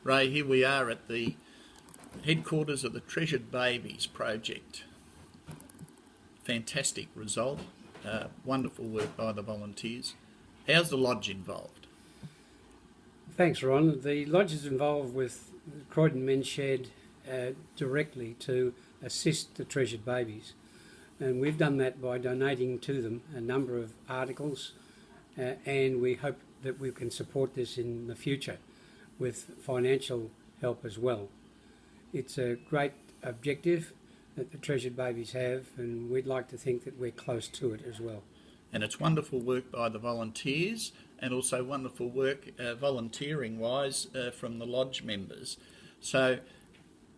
Ray, here we are at the headquarters of the Treasured Babies project. Fantastic result, wonderful work by the volunteers. How's the lodge involved? Thanks, Ron. The lodge is involved with Croydon Men's Shed directly to assist the Treasured Babies, and we've done that by donating to them a number of articles, and we hope that we can support this in the future with financial help as well. It's a great objective that the Treasured Babies have, and we'd like to think that we're close to it as well. And it's wonderful work by the volunteers, and also wonderful work volunteering-wise from the lodge members. So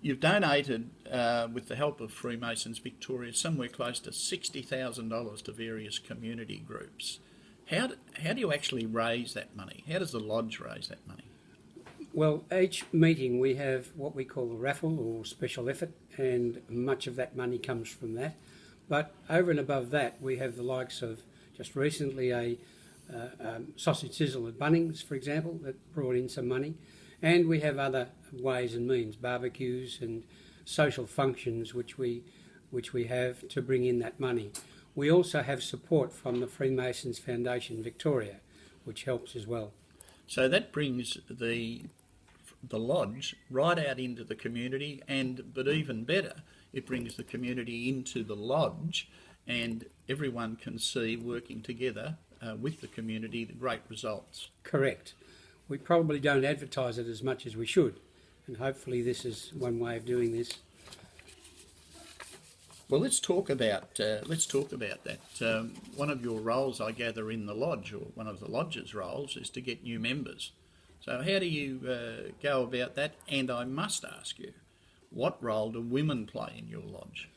you've donated, with the help of Freemasons Victoria, somewhere close to $60,000 to various community groups. How do you actually raise that money? How does the lodge raise that money? Well, each meeting we have what we call a raffle or special effort, and much of that money comes from that. But over and above that, we have the likes of just recently a sausage sizzle at Bunnings, for example, that brought in some money. And we have other ways and means, barbecues and social functions which we have to bring in that money. We also have support from the Freemasons Foundation Victoria, which helps as well. So that brings the lodge right out into the community, but even better, it brings the community into the lodge, and everyone can see, working together with the community, the great results. Correct. We probably don't advertise it as much as we should, and hopefully this is one way of doing this. Well, let's talk about that. One of your roles, I gather, in the lodge, or one of the lodge's roles, is to get new members. So how do you go about that? And I must ask you, what role do women play in your lodge?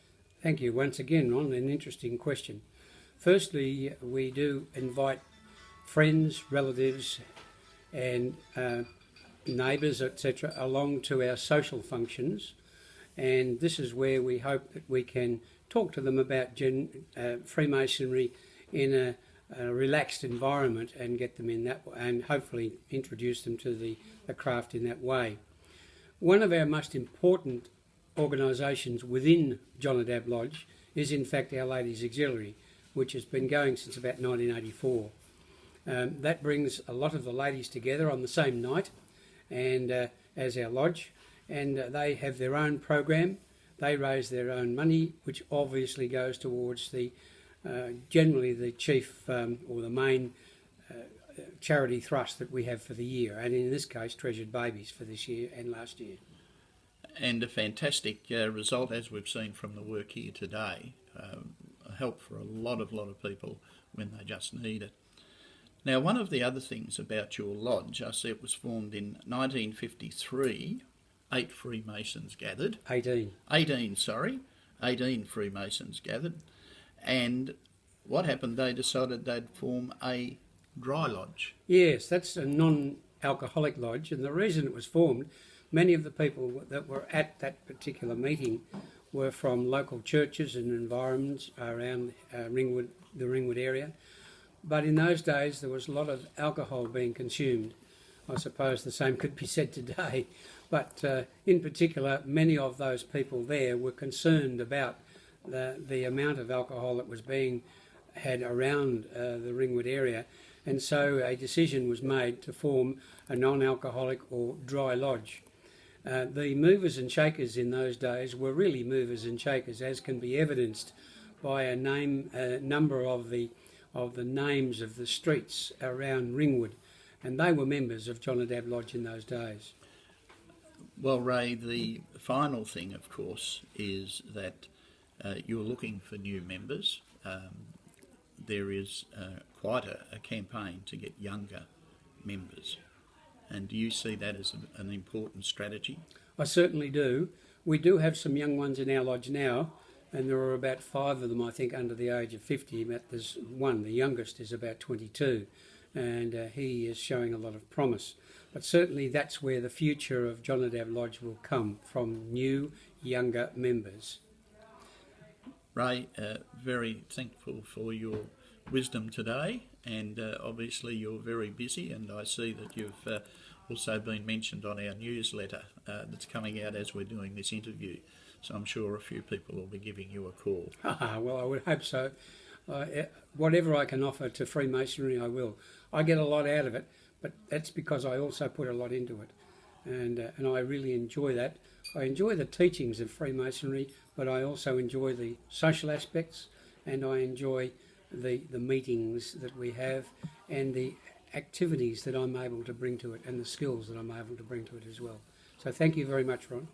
Thank you once again, Ron, an interesting question. Firstly, we do invite friends, relatives and neighbours, etc., along to our social functions, and this is where we hope that we can talk to them about Freemasonry in a relaxed environment and get them in that, and hopefully introduce them to the craft in that way. One of our most important organisations within Jonadab Lodge is in fact our Ladies Auxiliary, which has been going since about 1984. That brings a lot of the ladies together on the same night and as our lodge, and they have their own program. They raise their own money, which obviously goes towards the generally the chief or the main charity thrust that we have for the year, and in this case Treasured Babies for this year and last year. And a fantastic result, as we've seen from the work here today. A help for a lot of people when they just need it. Now, one of the other things about your lodge, I see it was formed in 1953. 8 Freemasons gathered. 18 Freemasons gathered. And what happened? They decided they'd form a dry lodge. Yes, that's a non-alcoholic lodge, and the reason it was formed, many of the people that were at that particular meeting were from local churches and environments around Ringwood, the Ringwood area. But in those days there was a lot of alcohol being consumed. I suppose the same could be said today. But in particular, many of those people there were concerned about the amount of alcohol that was being had around the Ringwood area, and so a decision was made to form a non-alcoholic or dry lodge. The movers and shakers in those days were really movers and shakers, as can be evidenced by a number of the names of the streets around Ringwood, and they were members of Jonadab Lodge in those days. Well, Ray, the final thing, of course, is that you're looking for new members. There is quite a campaign to get younger members. And do you see that as an important strategy? I certainly do. We do have some young ones in our lodge now, and there are about 5 of them, I think, under the age of 50. There's one, the youngest, is about 22, and he is showing a lot of promise. But certainly that's where the future of Jonadab Lodge will come from, new, younger members. Ray, very thankful for your wisdom today, and obviously you're very busy, and I see that you've also been mentioned on our newsletter that's coming out as we're doing this interview. So I'm sure a few people will be giving you a call. Well, I would hope so. Whatever I can offer to Freemasonry, I will. I get a lot out of it, but that's because I also put a lot into it. And I really enjoy that. I enjoy the teachings of Freemasonry, but I also enjoy the social aspects, and I enjoy the meetings that we have and the activities that I'm able to bring to it and the skills that I'm able to bring to it as well. So thank you very much, Ron.